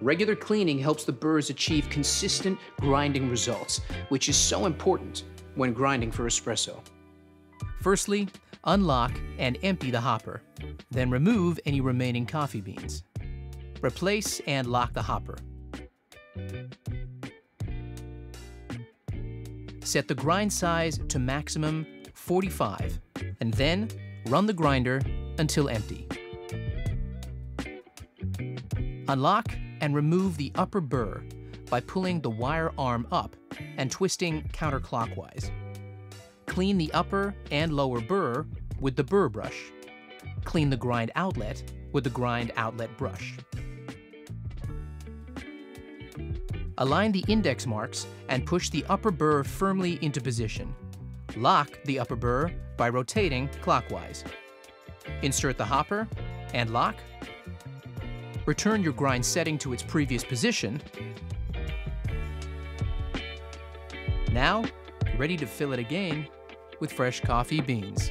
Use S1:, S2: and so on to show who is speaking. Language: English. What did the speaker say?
S1: Regular cleaning helps the burrs achieve consistent grinding results, which is so important when grinding for espresso. Firstly, unlock and empty the hopper. Then remove any remaining coffee beans. Replace and lock the hopper. Set the grind size to maximum 45, and then run the grinder until empty. Unlock and remove the upper burr by pulling the wire arm up and twisting counterclockwise. Clean the upper and lower burr with the burr brush. Clean the grind outlet with the grind outlet brush. Align the index marks and push the upper burr firmly into position. Lock the upper burr by rotating clockwise. Insert the hopper and lock. Return your grind setting to its previous position. Now, ready to fill it again with fresh coffee beans.